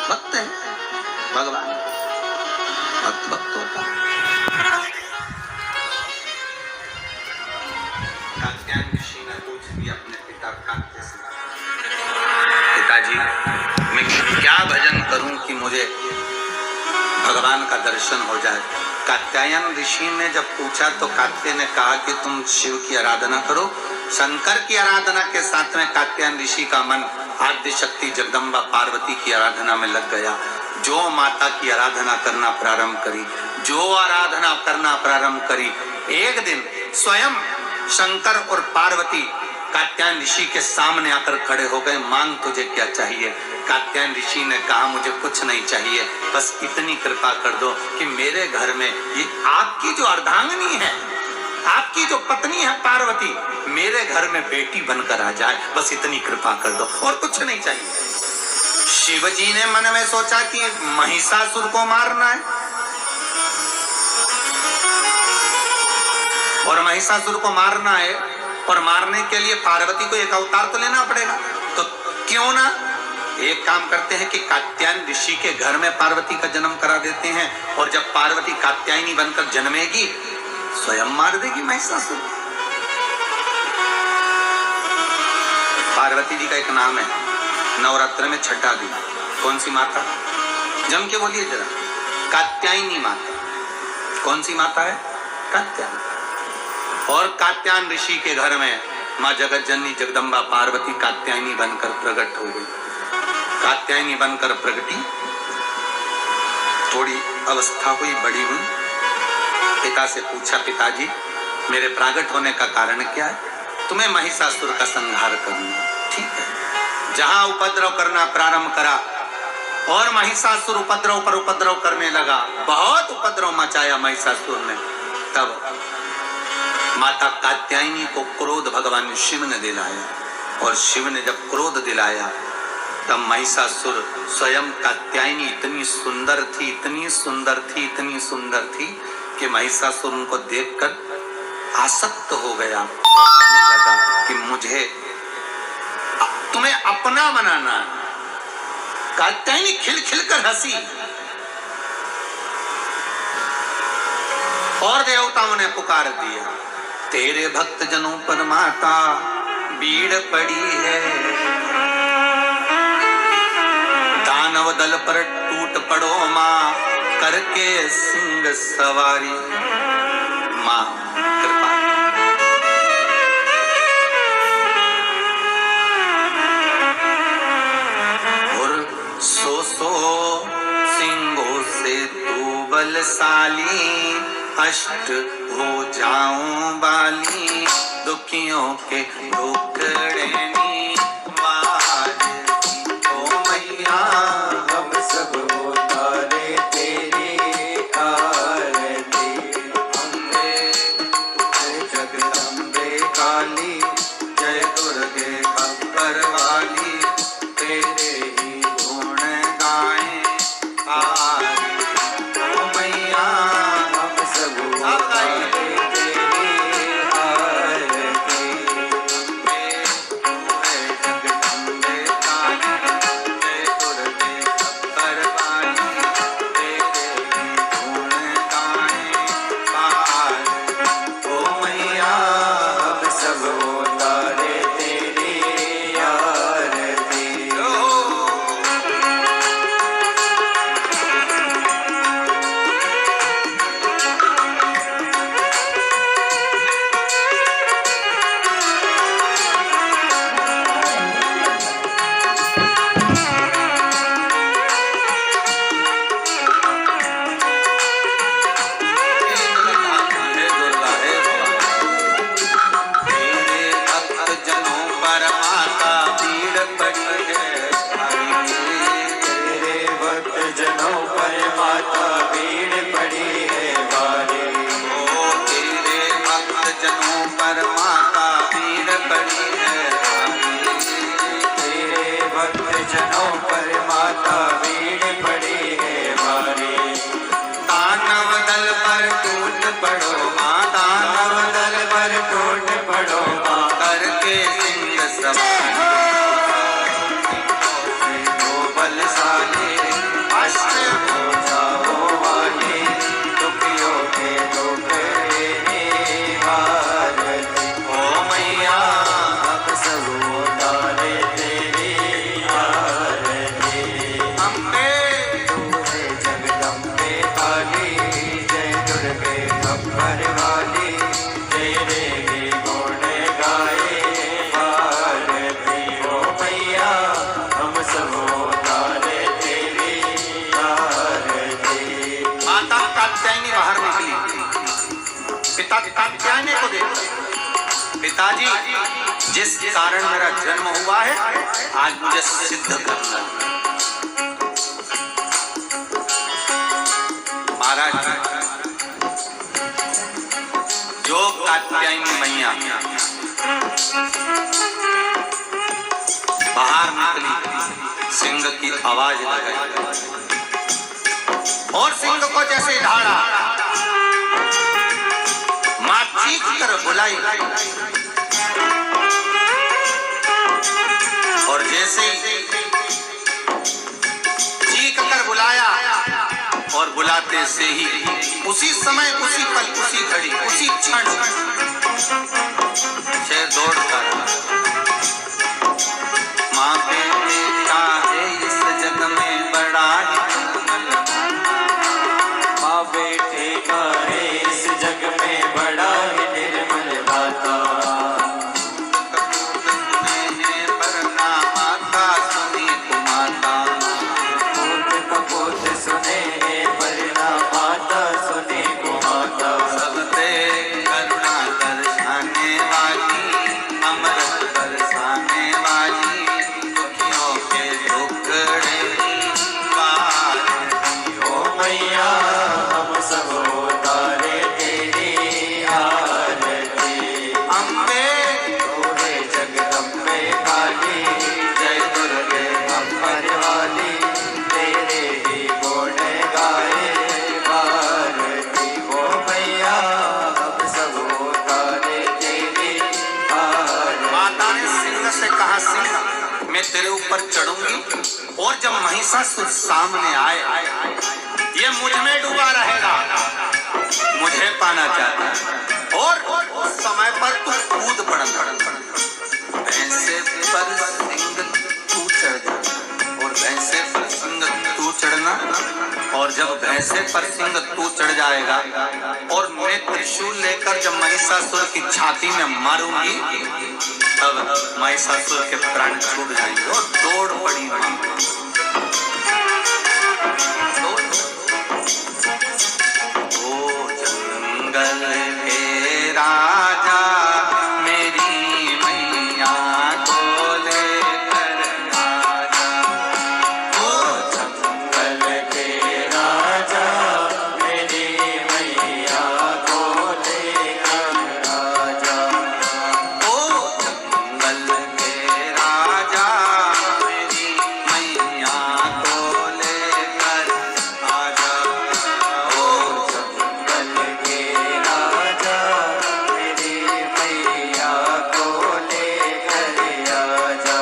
भक्त है भगवान, भक्त भक्त होता है। कात्यायन ऋषि ने पूछ दिया अपने पिता कात्य से, पिताजी मैं क्या भजन करूं कि मुझे भगवान का दर्शन हो जाए। कात्यायन ऋषि ने जब पूछा तो कात्य ने कहा कि तुम शिव की आराधना करो। शंकर की आराधना के साथ में कात्यायन ऋषि का मन आद्य शक्ति जगदम्बा पार्वती की आराधना में लग गया। जो माता की आराधना करना प्रारंभ करी, जो आराधना करना प्रारंभ करी, एक दिन स्वयं शंकर और पार्वती कात्यायन ऋषि के सामने आकर खड़े हो गए। मांग तुझे क्या चाहिए? कात्यायन ऋषि ने कहा मुझे कुछ नहीं चाहिए, बस इतनी कृपा कर दो कि मेरे घर में ये आपकी जो अर्धांगिनी है, आपकी जो पत्नी है पार्वती, मेरे घर में बेटी बनकर आ जाए, बस इतनी कृपा कर दो, और कुछ नहीं चाहिए। शिव जी ने मन में सोचा कि महिषासुर को मारना है, और महिषासुर को मारना है, और मारने के लिए पार्वती को एक अवतार तो लेना पड़ेगा। तो क्यों ना एक काम करते हैं कि कात्यायन ऋषि के घर में पार्वती का जन्म करा देते हैं, और जब पार्वती कात्यायनी बनकर जन्मेगी स्वयं मार देगी महिषासुर। पार्वती जी का एक नाम है, नवरात्र में छठा दिन। कौन सी माता? जम के बोलिए जरा। कात्यायनी माता। कौन सी माता है? कात्यायनी। और कात्यायन ऋषि के घर में माँ जगत जननी जगदम्बा पार्वती कात्यायनी बनकर प्रकट हो गई। कात्यायनी बनकर प्रगटी, थोड़ी अवस्था हुई, बड़ी हुई, पिता से पूछा पिताजी मेरे प्रागट होने का कारण क्या है? तुम्हें महिषासुर का संहार करना। ठीक है। जहां उपद्रव करना प्रारंभ करा और महिषासुर उपद्रव पर उपद्रव करने लगा, बहुत उपद्रव मचाया महिषासुर ने, तब माता कात्यायनी को क्रोध भगवान शिव ने दिलाया, और शिव ने जब क्रोध दिलाया तब महिषासुर स्वयं कात्यायनी इतनी सुंदर थी, इतनी सुंदर थी, इतनी सुंदर थी कि महिषासुर उनको देखकर आसक्त हो गया और कहने लगा कि मुझे तुम्हें अपना बनाना है। कात्यायनी खिलखिल कर हंसी, और देवताओं ने पुकार दिया तेरे भक्त जनों पर माता बीड़ पड़ी है, दानव दल पर टूट पड़ो माँ करके सिंह सवारी। माँ कृपा। और सो सिंहों से तू बलशाली, अष्ट हो जाऊं बाली, दुखियों के टुकड़ेनी वार। ओ मैया हम सब उतारे तेरी आरती, अम्बे जगदम्बे काली, जय दुर्गे खप्पर वाली, तेरे ही गुण गाएं आरती। ओ मैया हम सब बलशाली जिस कारण मेरा जन्म हुआ है आज मुझे सिद्ध करना है। महाराज जो कात्यायनी मैया बाहर निकली, सिंह की आवाज लगाई और सिंह को जैसे ढाड़ा, मां चीख कर बुलाई और जैसे चीख कर बुलाया और बुलाते से ही उसी समय, उसी पल, उसी घड़ी, उसी क्षण शेर दौड़ता रहा। माँ बेटे का है इस जग में बड़ा ही, माँ बेटे का है इस जग में बड़ा ही निर्मल बाता। पर ना माता सुनी कुमाता, पूत कपूत सुने पर ना माता सुने कुमाता। सबते करुणा दर्शाने वाली, अमृत बरसाने वाली, दुखियों के टुकड़े ओ मैया हम सब उतारे तेरी आरती। अम्बे तोरे जगदम्बे काली, जय दुर्गे अम्बर वाली, तेरे ही गुण गाए भारती। ओ मैया हम सब उतारे तेरी आरती। माता ने सिंह से कहा, सिंह मैं तेरे ऊपर चढ़ूंगी और जब महिषासुर सामने आए ये मुझ में डूबा रहेगा, मुझे पाना चाहता है और उस समय पर तू कूद पड़ना, भैंसे पर सिंह तू चढ़ जाना और भैंसे पर सिंह तू चढ़ना, और जब भैंसे पर सिंह तू चढ़ जाएगा और मैं त्रिशूल लेकर जब महिषासुर की छाती में मारूंगी तब महिषासुर के प्राण छूट जाएंगे। और दौड़ पड़ी मां, ओ जंगल के राजा मेरी मैया को लेकर आजा। ओ जंगल के राजा मेरी मैया को लेकर आजा। ओ जंगल के राजा मेरी मैया को लेकर आजा। ओ जंगल के राजा मेरी मैया को लेकर आजा।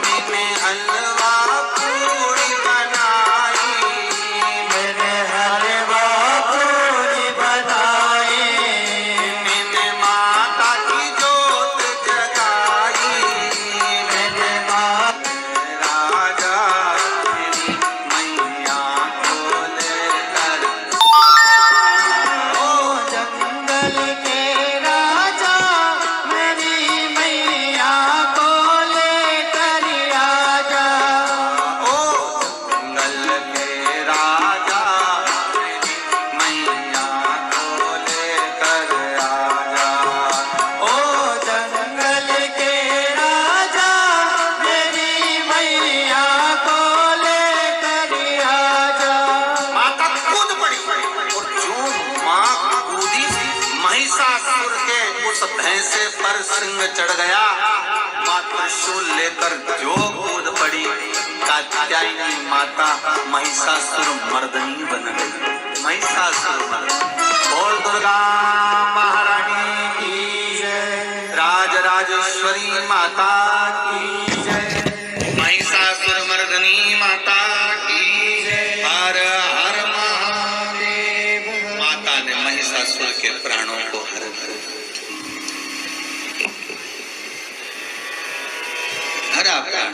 मैंने हलवा पूरी बनाई, मैंने हलवा पूरी बनाई। मैंने माता की जोत जगाई, मैंने माँ राजा मेरी मैया को लेकर। ओ जंगल के राजा मेरी मैया को लेकर आजा। ओ जंगल के राजा मेरी मैया को लेकर आजा। ओ जंगल के राजा मेरी मैया को लेकर आजा। माता कूद पड़ी और जो मां कूदी महिषासुर के उस भैंसे पर सिंह चढ़ गया। मां त्रिशूल लेकर जो कूद पड़ी, कात्यायनी माता महिषासुर मर्दनी बन गई। महिषासुर मर्दनी। बोल दुर्गा महारानी की जय, राजराजेश्वरी माता की जय, महिषासुर मर्दनी माता की जय। हर हर महादेव। माता ने महिषासुर के प्राणों को हर हरा प्राण।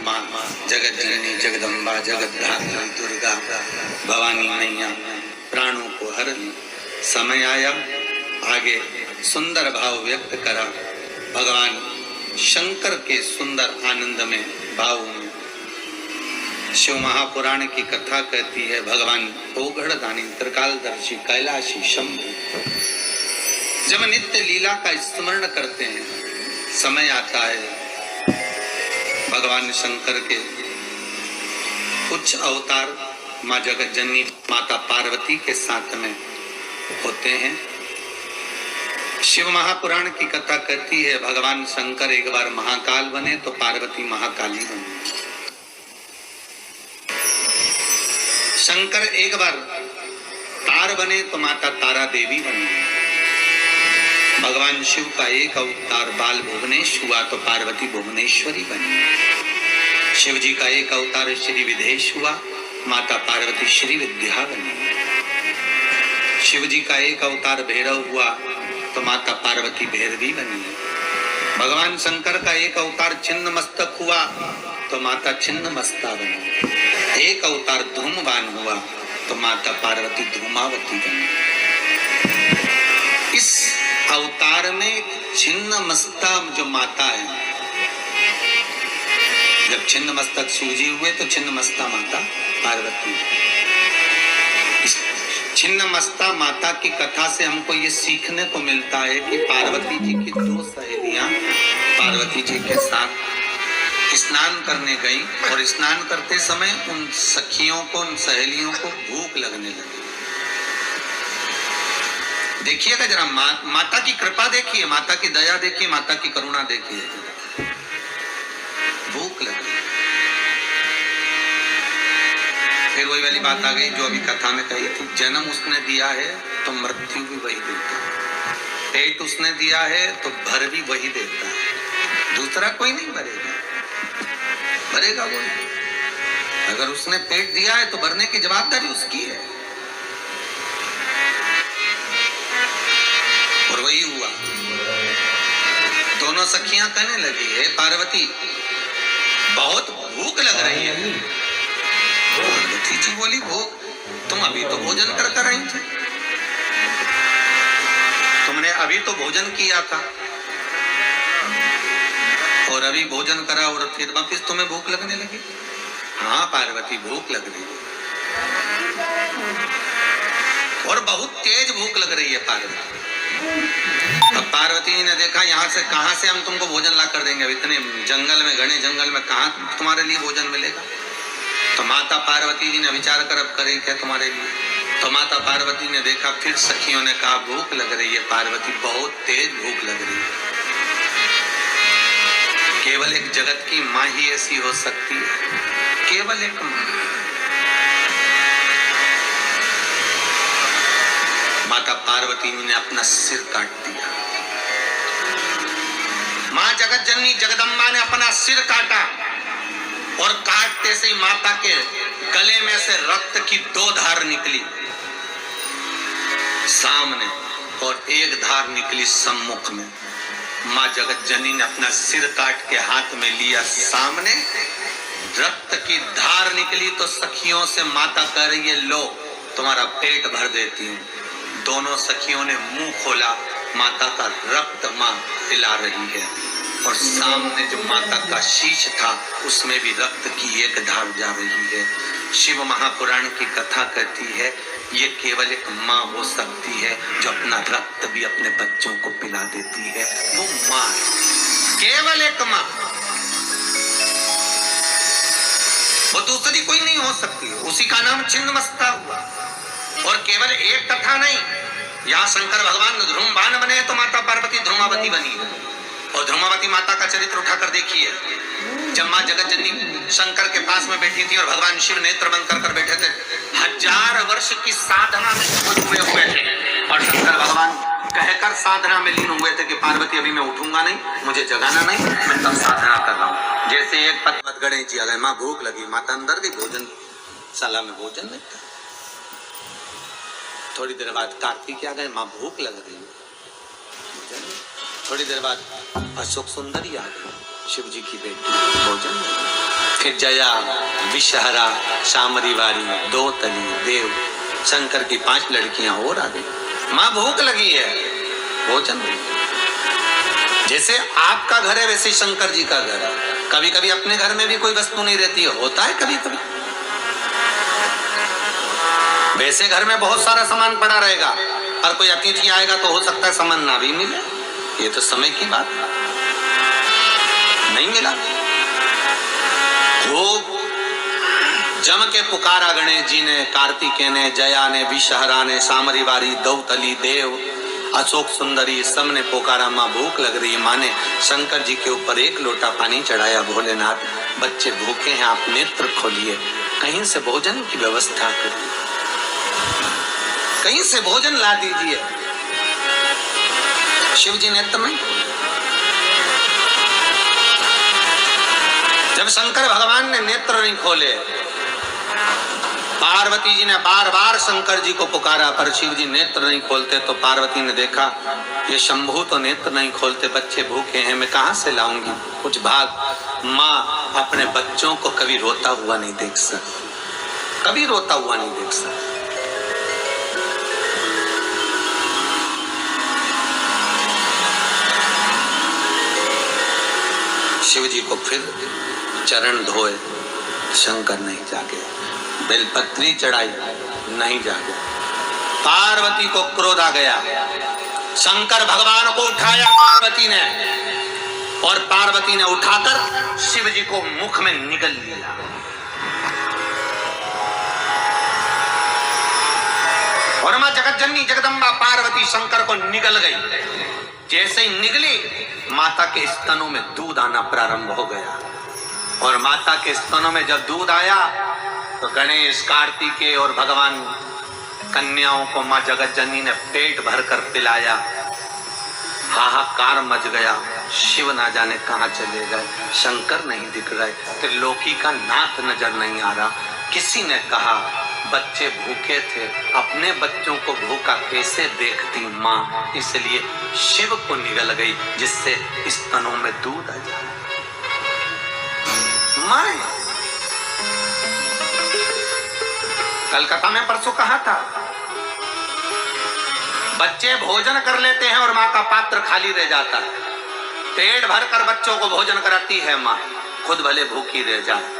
माँ जगत जननी जगदम्बा जगतधात्री दुर्गा भवानी मैया प्राणों को हर समय आया। आगे सुंदर भाव व्यक्त करा भगवान शंकर के सुंदर आनंद में भाव में। शिव महापुराण की कथा कहती है भगवान ओघड़दानी त्रिकालदर्शी कैलाशी शंभु जब नित्य लीला का स्मरण करते हैं, समय आता है भगवान शंकर के कुछ अवतार माँ जगत जननी माता पार्वती के साथ में होते हैं। शिव महापुराण की कथा कहती है भगवान शंकर एक बार महाकाल बने तो पार्वती महाकाली बनी। शंकर एक बार तार बने तो माता तारा देवी बनी। भगवान शिव का एक अवतार बाल भुवनेश हुआ तो पार्वती भुवनेश्वरी बनी। शिव जी का एक अवतार श्री विदेश हुआ, माता पार्वती श्री विद्या बनी। शिव जी का एक अवतार भैरव हुआ तो माता पार्वती भैरवी बनी। भगवान शंकर का एक अवतार छिन्न मस्तक हुआ तो माता छिन्न मस्ता बनी। एक अवतार धूमवान हुआ तो माता पार्वती धूमावती बनी। इस अवतार में छिन्न मस्ता जो माता है, जब छिन्न मस्तक शिव जी हुए तो छिन्न मस्ता माता पार्वती। छिन्न मस्ता माता की कथा से हमको ये सीखने को मिलता है कि पार्वती जी की दो सहेलियां पार्वती जी के साथ स्नान करने गई और स्नान करते समय उन सखियों को, उन सहेलियों को भूख लगने लगी। देखिएगा जरा माता की कृपा देखिए, माता की दया देखिए, माता की करुणा देखिए। भूख लगी। फिर वही वाली बात आ गई जो अभी कथा में कही थी, जन्म उसने दिया है तो मृत्यु भी वही देता है, पेट उसने दिया है तो भर भी वही देता है, दूसरा कोई नहीं भरेगा, भरेगा वो। अगर उसने पेट दिया है तो भरने की जवाबदारी उसकी है। और वही हुआ। दोनों सखियां कहने लगी, हे पार्वती बहुत भूख लग रही है। पार्वती जी बोली, भूख? तुम अभी तो भोजन कर रही थी, तुमने अभी तो भोजन किया था और अभी भोजन करा और फिर वापिस तुम्हें भूख लगने लगी? हाँ पार्वती भूख लग रही है और बहुत तेज भूख लग रही है पार्वती। अब पार्वती जी ने देखा यहाँ से कहाँ से हम तुमको भोजन ला कर देंगे, इतने जंगल में, घने जंगल में कहाँ तुम्हारे लिए भोजन मिलेगा। तो माता पार्वती जी ने विचार कर अब करें क्या तुम्हारे लिए। तो माता पार्वती ने देखा, फिर सखियों ने कहा भूख लग रही है पार्वती, बहुत तेज भूख लग रही है। केवल एक जगत की माँ ही ऐसी हो सकती है, केवल एक माँ। माता पार्वती ने अपना सिर काट दिया। मां जगत जननी जगदम्बा ने अपना सिर काटा और काटते से ही माता के गले में से रक्त की दो धार निकली सामने और एक धार निकली सम्मुख में। मां जगत जननी ने अपना सिर काट के हाथ में लिया, सामने रक्त की धार निकली तो सखियों से माता कह रही है, लो तुम्हारा पेट भर देती हूँ। दोनों सखियों ने मुंह खोला, माता का रक्त मां पिला रही है और सामने जो माता का शीश था उसमें भी रक्त की एक धार जा रही है। शिव महापुराण की कथा कहती है ये केवल एक माँ हो सकती है जो अपना रक्त भी अपने बच्चों को पिला देती है, वो माँ, केवल एक माँ, वो दूसरी कोई नहीं हो सकती। उसी का नाम छिन्नमस्ता हुआ। और केवल एक कथा नहीं, यहाँ शंकर भगवान ध्रुमवान बने तो माता पार्वती ध्रुमावती बनी है। और ध्रुमावती माता का चरित्र उठाकर देखिए, जब माँ जगत जननी शंकर के पास में बैठी थी और भगवान शिव नेत्र बंद कर बैठे थे, 1000 वर्ष की साधना में हुए थे और शंकर भगवान कहकर साधना में लीन हुए थे कि पार्वती अभी मैं उठूंगा नहीं, मुझे जगाना नहीं, मैं तब साधना कर रहा हूँ। जैसे एक पत गणेश जी आ गए, माँ भूख लगी, माता अंदर गई, भोजन शाला में भोजन नहीं था। थोड़ी देर बाद कार्तिक आ गए, माँ भूख लग रही, थोड़ी देर बाद अशोक सुंदरी आ गई, शिव जी की बेटी, भोजन। फिर जया, विषहरा, शामरी वारी, दो तली, देव, शंकर की 5 लड़कियां और आ गई, माँ भूख लगी है, भोजन। जैसे आपका घर है वैसे शंकर जी का घर है। कभी कभी अपने घर में भी कोई वस्तु नहीं रहती है, होता है कभी कभी। वैसे घर में बहुत सारा सामान पड़ा रहेगा और कोई अतिथि आएगा तो हो सकता है सामान ना भी मिले, ये तो समय की बात है। नहीं मिला। खूब जम के पुकारा गणेश जी ने, कार्तिकेय ने, जया ने, विषहरा ने, सामरी बारी, दौतली, देव, अशोक सुंदरी, सबने पुकारा। माँ भूख लग रही है। माँ ने शंकर जी के ऊपर एक लोटा पानी चढ़ाया। भोलेनाथ, बच्चे भूखे हैं, आप नेत्र खोलिए, कहीं से भोजन की व्यवस्था करिए, कहीं से भोजन ला दीजिए। शिव जी नेत्र में, जब शंकर भगवान ने नेत्र नहीं खोले, पार्वती जी ने बार बार शंकर जी को पुकारा, पर शिव जी नेत्र नहीं खोलते। तो पार्वती ने देखा ये शंभू तो नेत्र नहीं खोलते, बच्चे भूखे हैं, मैं कहां से लाऊंगी कुछ भाग। माँ अपने बच्चों को कभी रोता हुआ नहीं देख सकती, कभी रोता हुआ नहीं देख सकती। शिव जी को फिर चरण धोए, शंकर नहीं जागे। बेलपत्री चढ़ाई, नहीं जागे। पार्वती को क्रोध आ गया, शंकर भगवान को उठाया पार्वती ने, और पार्वती ने उठाकर शिव जी को मुख में निगल लिया। और मां जगतजननी जगदम्बा पार्वती शंकर को निगल गई। जैसे ही निगली, माता के स्तनों में दूध आना प्रारंभ हो गया। और माता के स्तनों में जब दूध आया तो गणेश, कार्तिकेय और भगवान कन्याओं को मां जगतजननी ने पेट भरकर पिलाया। हाहाकार मच गया। शिव ना जाने कहां चले गए, शंकर नहीं दिख रहे, त्रिलोकी का नाथ नजर नहीं आ रहा। किसी ने कहा बच्चे भूखे थे, अपने बच्चों को भूखा कैसे देखती माँ, इसलिए शिव को निगल गई, जिससे स्तनों में दूध आ जाए। माँ कलकत्ता में परसों कहा था, बच्चे भोजन कर लेते हैं और माँ का पात्र खाली रह जाता है। पेट भरकर बच्चों को भोजन कराती है माँ, खुद भले भूखी रह जाए।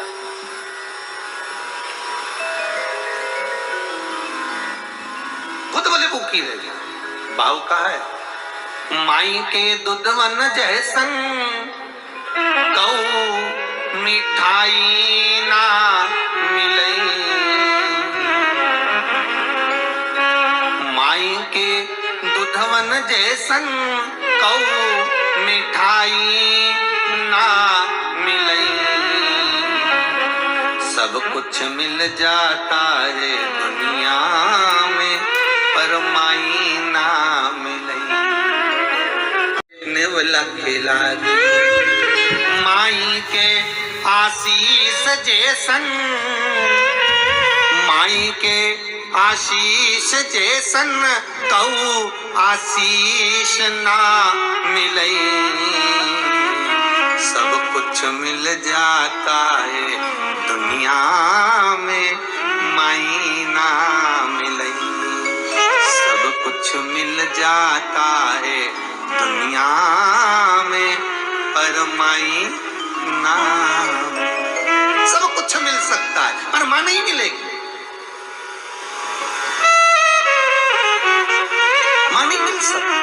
खुद भले भूखी रह जाए। भाव का है, माई के दूधवन जैसन कऊ मिठाई ना मिले, माई के दूधवन जैसन कऊ मिठाई ना मिले। सब कुछ मिल जाता है दुनिया में, पर माई ना मिले। नेवला खिला माई के आशीष जैसन, माई के आशीष जैसन कऊ आशीष ना मिले। सब कुछ मिल जाता है दुनिया में, माई ना मिले। सब कुछ मिल जाता है दुनिया में, पर माई ना। सब कुछ मिल सकता है पर मां नहीं मिलेगी, मां नहीं मिल सकती।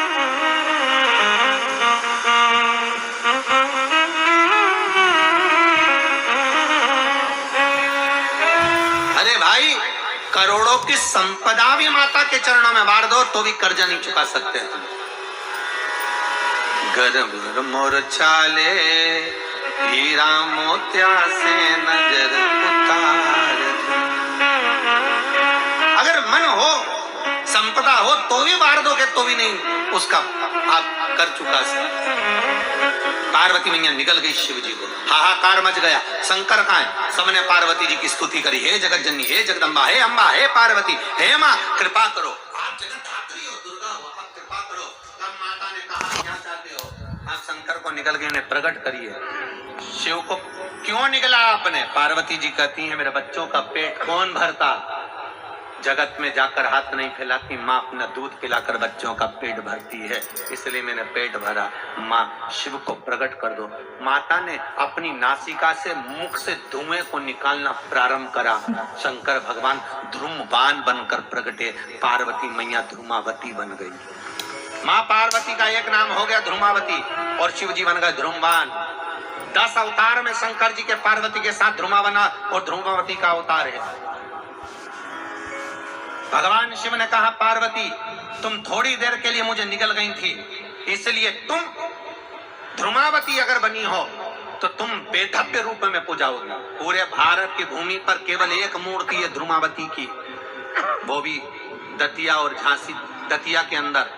अरे भाई, करोड़ों की संपदा भी माता के चरणों में बांट दो तो भी कर्जा नहीं चुका सकते तुम। घर मोर छाले हीरा मोतिया से नजर उतार। अगर मन हो, संपदा हो तो भी बांट दोगे तो भी नहीं उसका आप कर चुका सकते। पार्वती मैया निकल गई शिव जी को, हाहाकार मच गया। शंकर कहाँ है? सबने पार्वती जी की स्तुति करी, हे जगतजननी, हे जगदम्बा, हे अम्बा, हे पार्वती, हे माँ कृपा करो। आप जगतधात्री हो, दुर्गा हो, आप कृपा करो। तब माता ने कहा क्या चाहते हो? आप शंकर को निकल गए, उन्हें प्रकट करिए। शिव को क्यों निकला आपने? पार्वती जी कहती है मेरे बच्चों का पेट कौन भरता? जगत में जाकर हाथ नहीं फैलाती, माँ अपना दूध पिलाकर बच्चों का पेट भरती है, इसलिए मैंने पेट भरा। माँ शिव को प्रकट कर दो। माता ने अपनी नासिका से, मुख से धुएं को निकालना प्रारंभ करा। शंकर भगवान ध्रुमवान बनकर प्रकटे, पार्वती मैया ध्रुमावती बन गई। माँ पार्वती का एक नाम हो गया ध्रुमावती और शिव जी बन गए ध्रुमवान। 10 अवतार में शंकर जी के पार्वती के साथ ध्रुमावना और ध्रुमावती का अवतार है। भगवान शिव ने कहा पार्वती तुम थोड़ी देर के लिए मुझे निकल गई थी, इसलिए तुम ध्रुमावती अगर बनी हो तो तुम बेधव्य रूप में पूजाओगी। पूरे भारत की भूमि पर केवल एक मूर्ति है ध्रुमावती की, वो भी दतिया और झांसी, दतिया के अंदर,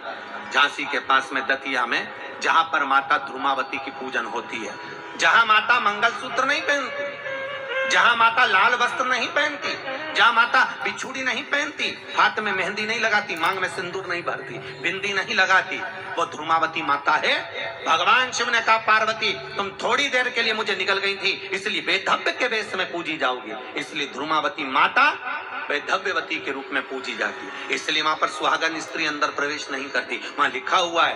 झांसी के पास में दतिया में, जहां पर माता ध्रुमावती की पूजन होती है, जहां माता मंगलसूत्र नहीं पहनती, जहां माता लाल वस्त्र नहीं पहनती, जहां माता बिछुड़ी नहीं पहनती, हाथ में मेहंदी नहीं लगाती, मांग में सिंदूर नहीं भरती, बिंदी नहीं लगाती, वो ध्रुमावती माता है। भगवान शिव ने कहा पार्वती तुम थोड़ी देर के लिए मुझे निकल गई थी, इसलिए बेधव्य के वेश में पूजी जाओगी, इसलिए ध्रुमावती माता बेधव्यवती के रूप में पूजी जाती है। इसलिए वहां पर सुहागन स्त्री अंदर प्रवेश नहीं करती, वहां लिखा हुआ है